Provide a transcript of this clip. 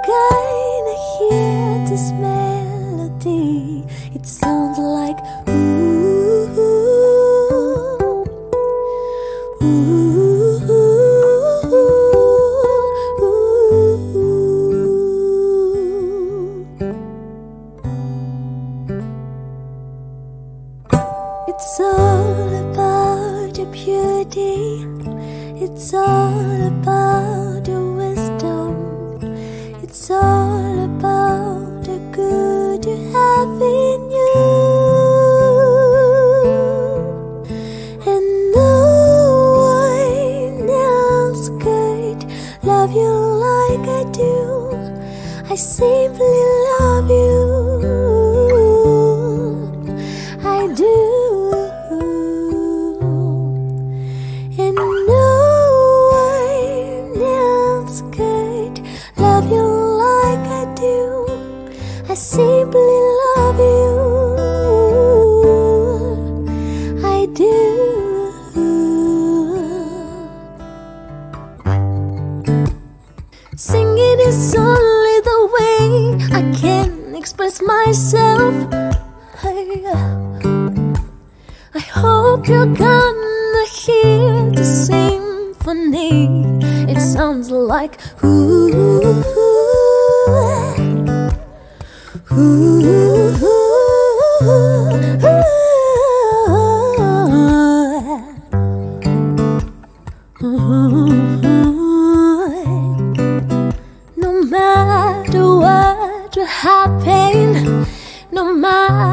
kinda hear this melody. It sounds like ooh, ooh, ooh, It's all about your beauty. It's all about your wisdom. It's all about the good you have in you. And no one else could love you like I do. I simply love you. I do. And no one else could love you like I do. I simply love you. I do. Singing is only the way I can express myself. I hope you're gonna hear the symphony. It sounds like ooh, ooh, ooh, no matter what will happen, no matter